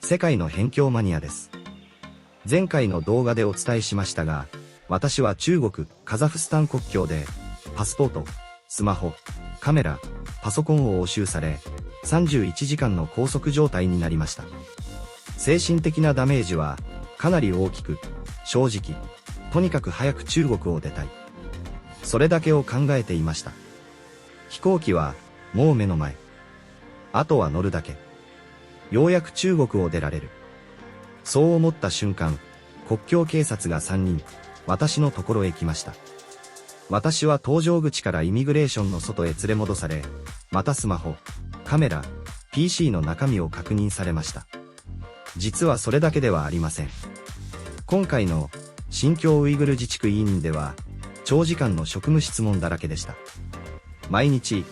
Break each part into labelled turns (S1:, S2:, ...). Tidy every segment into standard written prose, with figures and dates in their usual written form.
S1: 世界の辺境マニアです。前回の動画でお伝えしましたが、私は中国、カザフスタン国境で、パスポート、スマホ、カメラ、パソコンを押収され、31時間の拘束状態になりました。精神的なダメージは、かなり大きく、正直、とにかく早く中国を出たい。それだけを考えていました。飛行機は、もう目の前。あとは乗るだけ。ようやく中国を出られる。そう思った瞬間、国境警察が3人、私のところへ来ました。私は搭乗口からイミグレーションの外へ連れ戻され、またスマホ、カメラ、PC の中身を確認されました。実はそれだけではありません。今回の新疆ウイグル自治区委員では、長時間の職務質問だらけでした。毎日、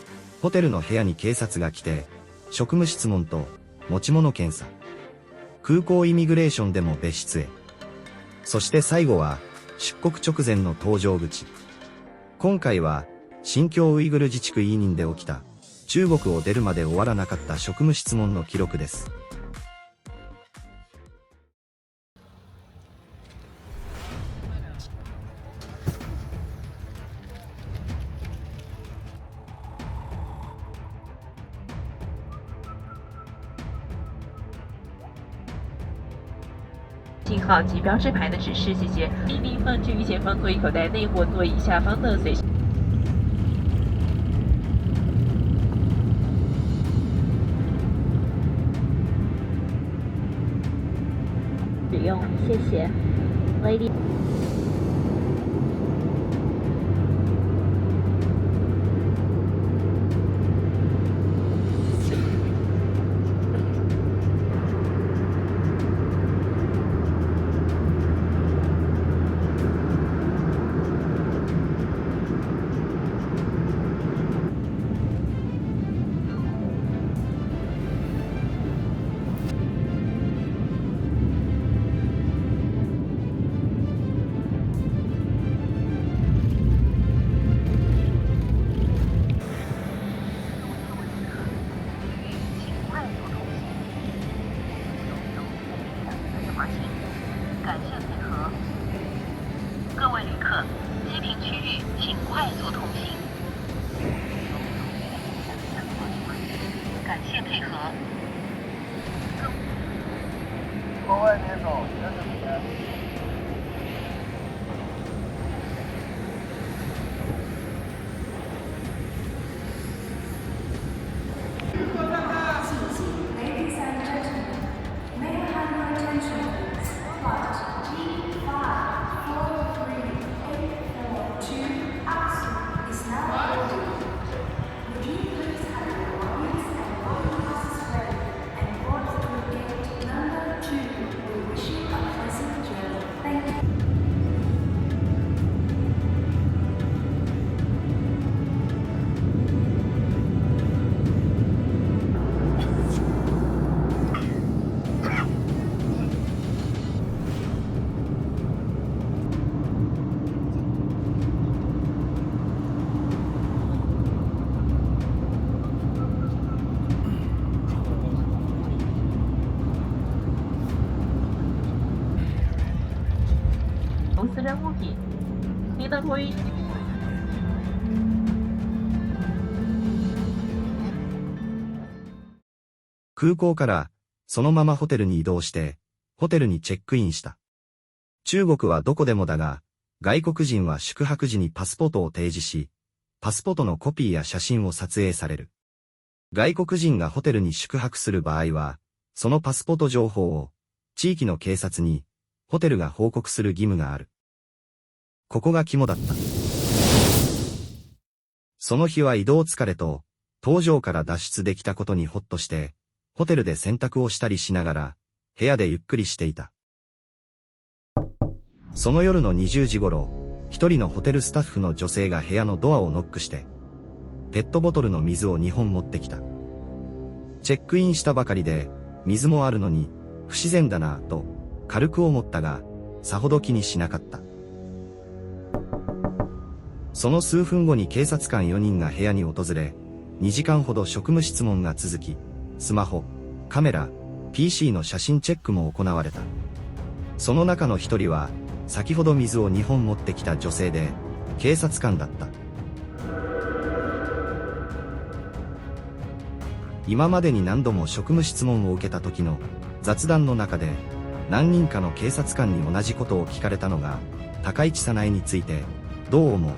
S1: ホテルの部屋に警察が来て、職務質問と持ち物検査。空港イミグレーションでも別室へ。そして最後は、出国直前の搭乗口。今回は、新疆ウイグル自治区委任で起きた、中国を出るまで終わらなかった職務質問の記録です。
S2: 信号及标志牌的指示，谢谢。命令放置于前方座椅口袋内或座椅下方的随身。使用，谢谢。Lady。感谢配合。各位旅客，机坪区域请快速通行。感谢配合。
S3: 往外面走，这边。
S2: 私人物品，您的托运。
S1: 空港から、そのままホテルに移動して、ホテルにチェックインした。中国はどこでもだが、外国人は宿泊時にパスポートを提示し、パスポートのコピーや写真を撮影される。外国人がホテルに宿泊する場合は、そのパスポート情報を、地域の警察に、ホテルが報告する義務がある。ここが肝だった。その日は移動疲れと、搭乗から脱出できたことにほっとして、ホテルで洗濯をしたりしながら、部屋でゆっくりしていた。その夜の20時頃、一人のホテルスタッフの女性が部屋のドアをノックして、ペットボトルの水を2本持ってきた。チェックインしたばかりで、水もあるのに、不自然だなぁと、軽く思ったが、さほど気にしなかった。その数分後に警察官4人が部屋に訪れ、2時間ほど職務質問が続き、スマホ、カメラ、PC の写真チェックも行われた。その中の一人は、先ほど水を2本持ってきた女性で、警察官だった。今までに何度も職務質問を受けた時の雑談の中で、何人かの警察官に同じことを聞かれたのが、高市早苗について、どう思う？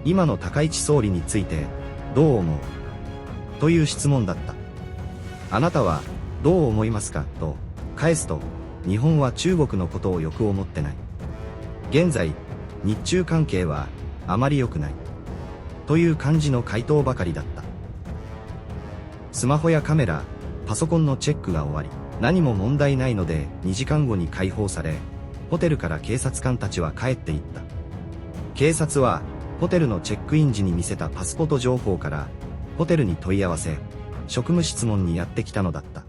S1: 今の高市総理について、どう思う？という質問だった。あなたは、どう思いますか？と、返すと、日本は中国のことをよく思ってない。現在、日中関係は、あまり良くない。という感じの回答ばかりだった。スマホやカメラ、パソコンのチェックが終わり、何も問題ないので2時間後に解放され、ホテルから警察官たちは帰っていった。警察は、ホテルのチェックイン時に見せたパスポート情報から、ホテルに問い合わせ、職務質問にやってきたのだった。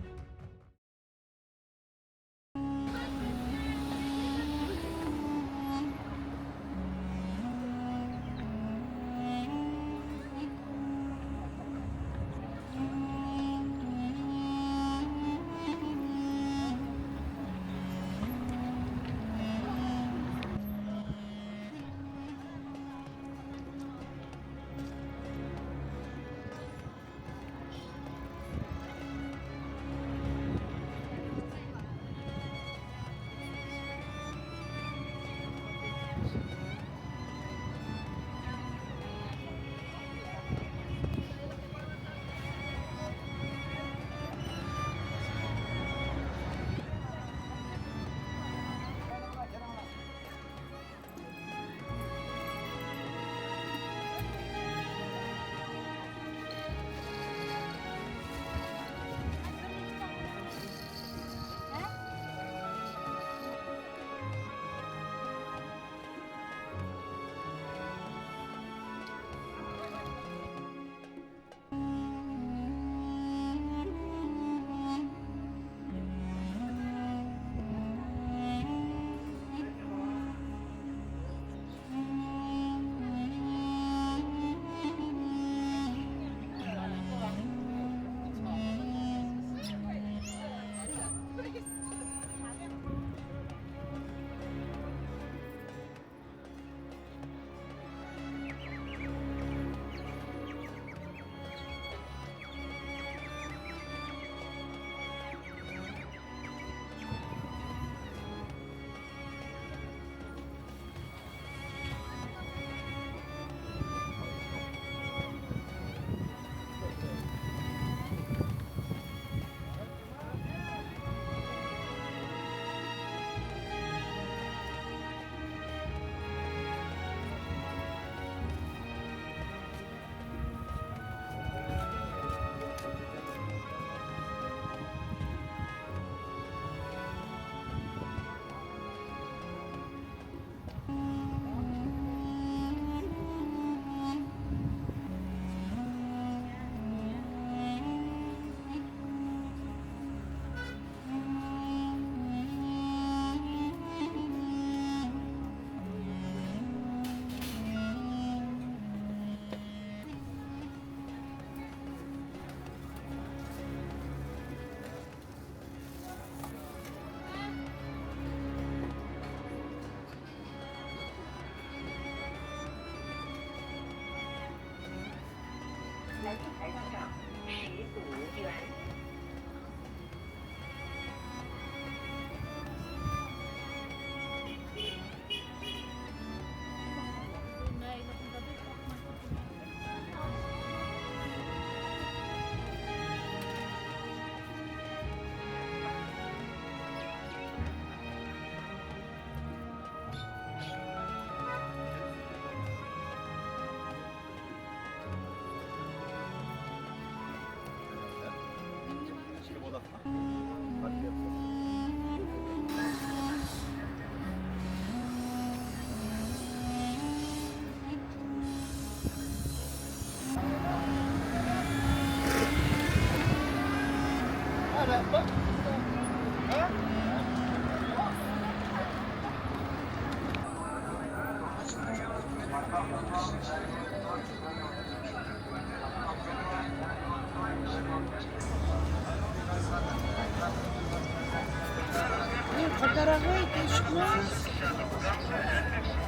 S4: Sakarahay, Kishmas.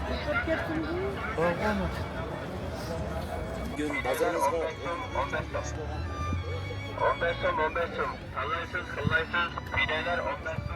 S4: Dikkat ettin mi?
S3: Bağlama.
S5: Gün pazarınız var.
S3: 15 som, 15 som. Kallaysız, kıllaysız. Pideler 15 som.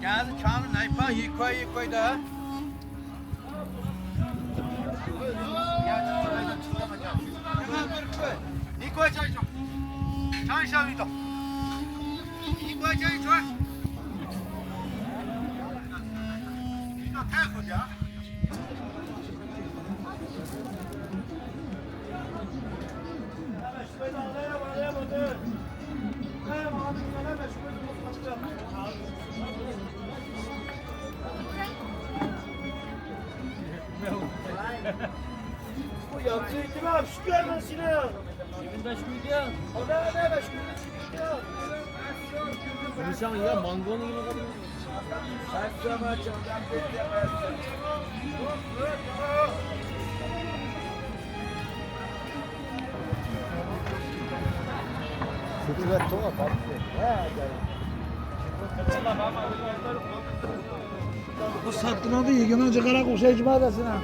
S5: Geldi çamur neypa yıkoy da. Yıkoy çay çok. Çay şavi da. Yıkoy çay çok. İşte tek ol ya.
S3: Bu yaptığı ihtimam şu görmesine.
S4: 25 milyon.
S3: O ne 5 milyon çıkıyor.
S4: Konuşan ya mangonun yine kadar.
S3: Sen zaman çabuk Sütüler çok tatlı.
S6: Bu sattığına da iyi. Gene cigara kuşa içmezsin ha.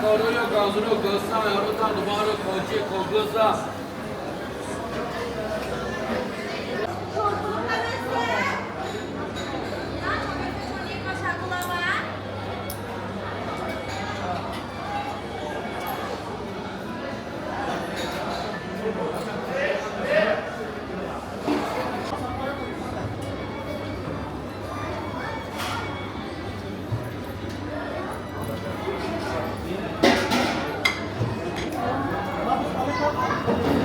S5: کارو گازو گستا یارو تا دوباره کوچی کوگزا
S3: Thank you.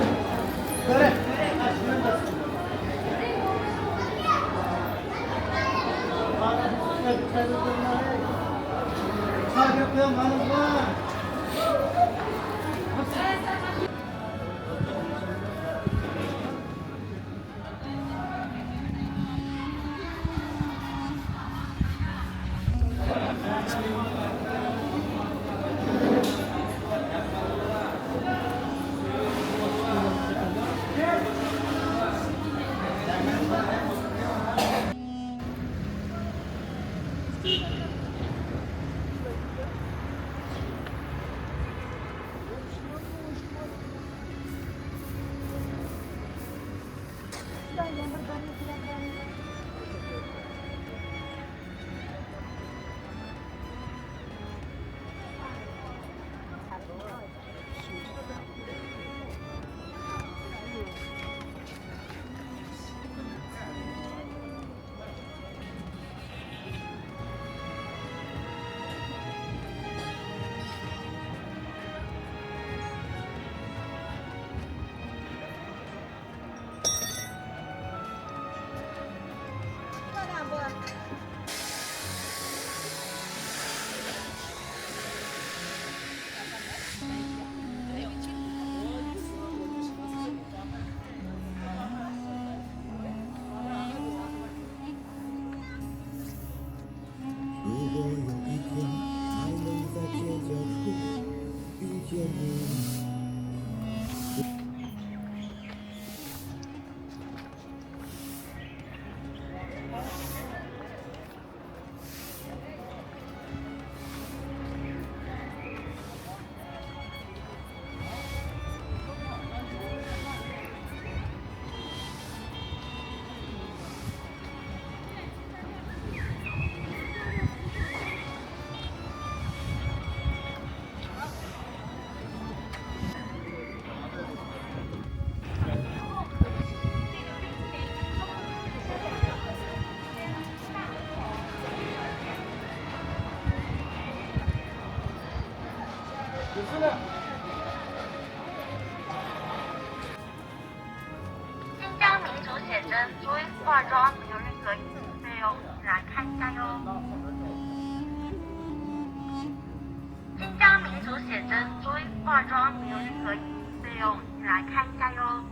S2: 新疆民族写真，作为化妆没有任何费用，你来看一下哟。新疆民族写真，作为化妆没有任何费用，你来看一下哟。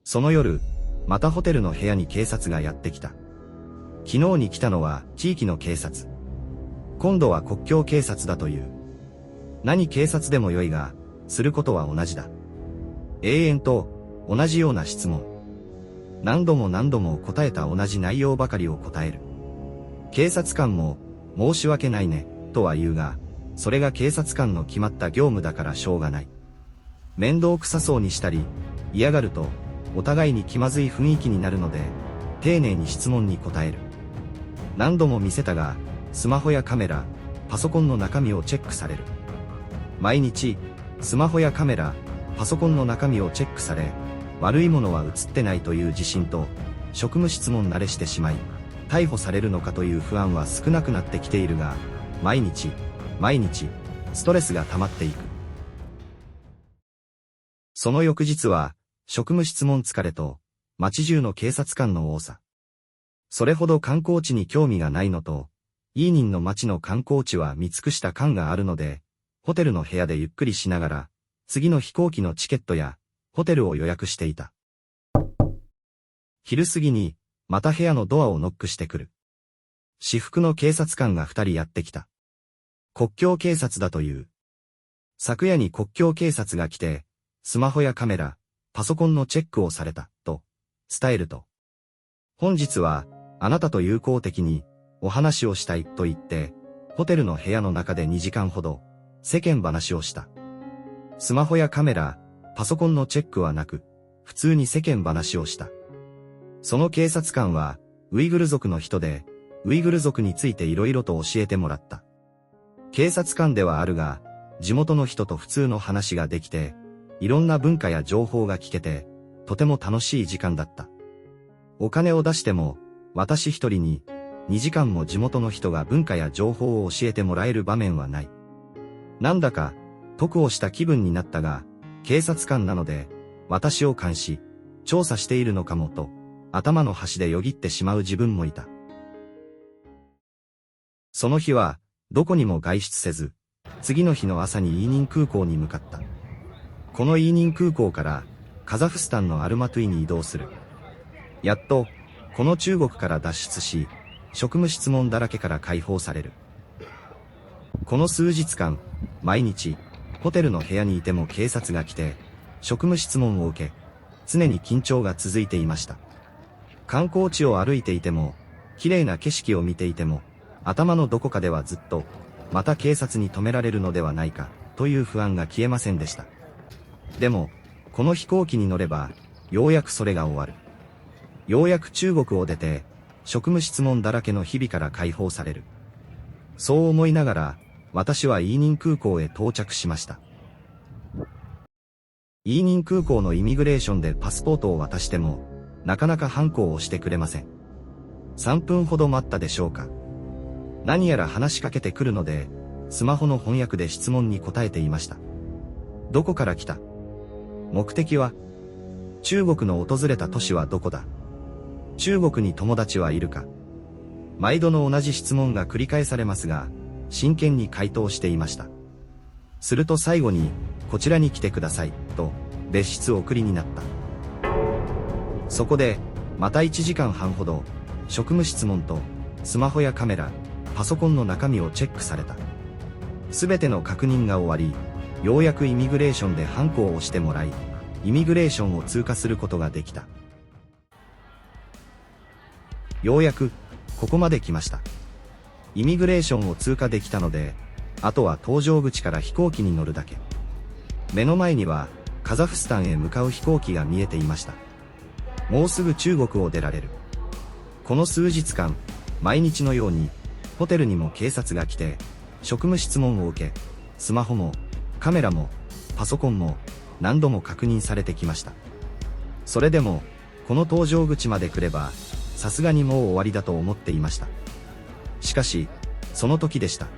S1: その夜、またホテルの部屋に警察がやってきた。昨日に来たのは地域の警察。今度は国境警察だという。何警察でもよいが、することは同じだ。永遠と、同じような質問。何度も何度も答えた同じ内容ばかりを答える。警察官も、申し訳ないね、とは言うが、それが警察官の決まった業務だからしょうがない。面倒くさそうにしたり、嫌がると、お互いに気まずい雰囲気になるので、丁寧に質問に答える。何度も見せたが、スマホやカメラ、パソコンの中身をチェックされる。毎日、スマホやカメラ、パソコンの中身をチェックされ、悪いものは映ってないという自信と、職務質問慣れしてしまい、逮捕されるのかという不安は少なくなってきているが、毎日、ストレスが溜まっていく。その翌日は、職務質問疲れと、街中の警察官の多さ。それほど観光地に興味がないのと、イーニンの街の観光地は見尽くした感があるので、ホテルの部屋でゆっくりしながら、次の飛行機のチケットや、ホテルを予約していた。昼過ぎに、また部屋のドアをノックしてくる。私服の警察官が2人やってきた。国境警察だという。昨夜に国境警察が来て、スマホやカメラ、パソコンのチェックをされた、と、伝えると。本日は、あなたと友好的に、お話をしたい、と言って、ホテルの部屋の中で2時間ほど、世間話をした。スマホやカメラ、パソコンのチェックはなく、普通に世間話をした。その警察官は、ウイグル族の人で、ウイグル族について色々と教えてもらった。警察官ではあるが、地元の人と普通の話ができて、いろんな文化や情報が聞けて、とても楽しい時間だった。お金を出しても、私一人に、2時間も地元の人が文化や情報を教えてもらえる場面はない。なんだか、得をした気分になったが、警察官なので、私を監視、調査しているのかもと、頭の端でよぎってしまう自分もいた。その日は、どこにも外出せず、次の日の朝にイーニン空港に向かった。このイーニン空港から、カザフスタンのアルマトゥイに移動する。やっと、この中国から脱出し、職務質問だらけから解放される。この数日間、毎日、ホテルの部屋にいても警察が来て、職務質問を受け、常に緊張が続いていました。観光地を歩いていても、綺麗な景色を見ていても、頭のどこかではずっと、また警察に止められるのではないか、という不安が消えませんでした。でも、この飛行機に乗れば、ようやくそれが終わる。ようやく中国を出て、職務質問だらけの日々から解放される。そう思いながら、私はイーニン空港へ到着しました。イーニン空港のイミグレーションでパスポートを渡しても、なかなか判子を押してくれません。3分ほど待ったでしょうか。何やら話しかけてくるので、スマホの翻訳で質問に答えていました。どこから来た？目的は？中国の訪れた都市はどこだ？中国に友達はいるか？毎度の同じ質問が繰り返されますが、真剣に回答していました。すると最後に、こちらに来てください、と、別室送りになった。そこで、また1時間半ほど、職務質問と、スマホやカメラ、パソコンの中身をチェックされた。すべての確認が終わり、ようやくイミグレーションでハンコを押してもらい、イミグレーションを通過することができた。ようやく、ここまで来ました。イミグレーションを通過できたので、あとは搭乗口から飛行機に乗るだけ。目の前には、カザフスタンへ向かう飛行機が見えていました。もうすぐ中国を出られる。この数日間、毎日のように、ホテルにも警察が来て、職務質問を受け、スマホも、カメラも、パソコンも、何度も確認されてきました。それでも、この搭乗口まで来れば、さすがにもう終わりだと思っていました。しかし、その時でした。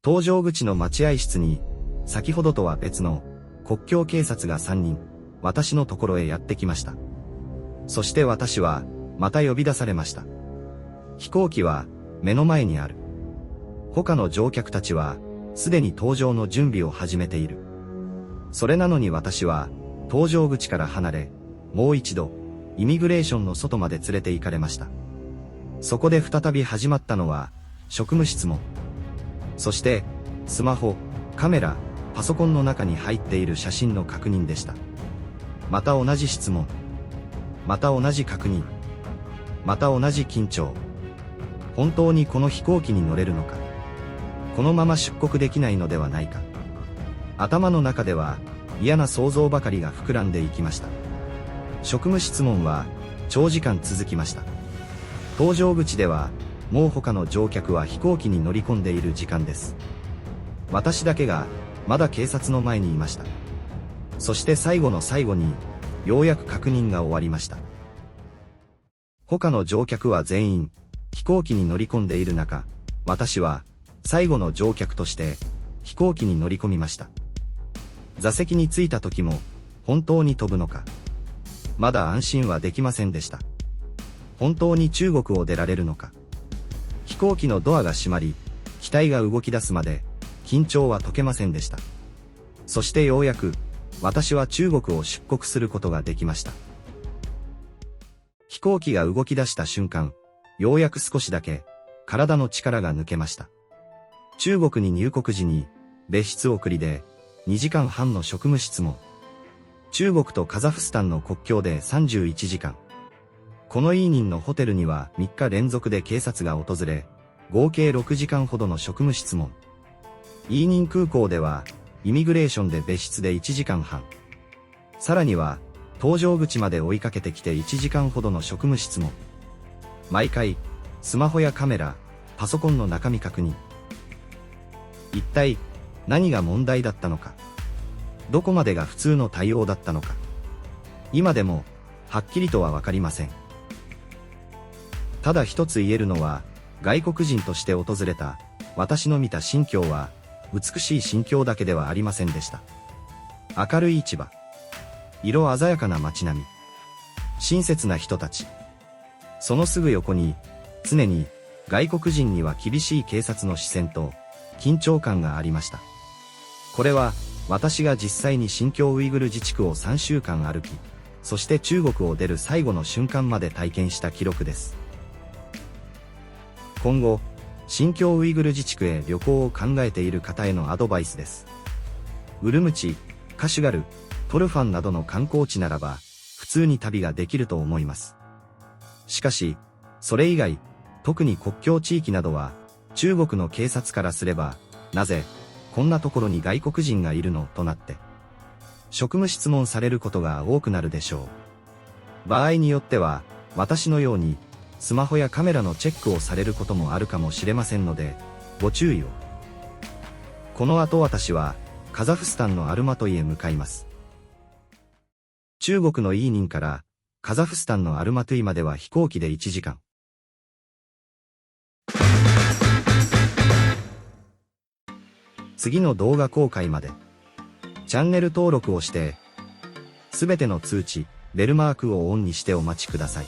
S1: 搭乗口の待合室に、先ほどとは別の、国境警察が3人、私のところへやってきました。そして私は、また呼び出されました。飛行機は、目の前にある。他の乗客たちは、すでに搭乗の準備を始めている。それなのに私は、搭乗口から離れ、もう一度、イミグレーションの外まで連れて行かれました。そこで再び始まったのは、職務質問。そして、スマホ、カメラ、パソコンの中に入っている写真の確認でした。また同じ質問。また同じ確認。また同じ緊張。本当にこの飛行機に乗れるのか。このまま出国できないのではないか。頭の中では嫌な想像ばかりが膨らんでいきました。職務質問は長時間続きました。搭乗口ではもう他の乗客は飛行機に乗り込んでいる時間です。私だけがまだ警察の前にいました。そして最後の最後にようやく確認が終わりました。他の乗客は全員飛行機に乗り込んでいる中、私は最後の乗客として飛行機に乗り込みました。座席に着いた時も本当に飛ぶのか。まだ安心はできませんでした。本当に中国を出られるのか。飛行機のドアが閉まり、機体が動き出すまで緊張は解けませんでした。そしてようやく私は中国を出国することができました。飛行機が動き出した瞬間、ようやく少しだけ体の力が抜けました。中国に入国時に別室送りで2時間半の職務質問。中国とカザフスタンの国境で31時間。このイーニンのホテルには3日連続で警察が訪れ、合計6時間ほどの職務質問。イーニン空港ではイミグレーションで別室で1時間半。さらには搭乗口まで追いかけてきて1時間ほどの職務質問。毎回、スマホやカメラ、パソコンの中身確認。一体、何が問題だったのか。どこまでが普通の対応だったのか。今でも、はっきりとはわかりません。ただ一つ言えるのは、外国人として訪れた、私の見た新疆は、美しい心境だけではありませんでした。明るい市場。色鮮やかな街並み。親切な人たち。そのすぐ横に、常に外国人には厳しい警察の視線と緊張感がありました。これは私が実際に新疆ウイグル自治区を3週間歩き、そして中国を出る最後の瞬間まで体験した記録です。今後、新疆ウイグル自治区へ旅行を考えている方へのアドバイスです。ウルムチ、カシュガル、トルファンなどの観光地ならば、普通に旅ができると思います。しかし、それ以外、特に国境地域などは、中国の警察からすれば、なぜ、こんなところに外国人がいるのとなって、職務質問されることが多くなるでしょう。場合によっては、私のように、スマホやカメラのチェックをされることもあるかもしれませんので、ご注意を。この後私は、カザフスタンのアルマトイへ向かいます。中国のイーニンから、カザフスタンのアルマトイまでは飛行機で1時間。次の動画公開まで、チャンネル登録をして、すべての通知、ベルマークをオンにしてお待ちください。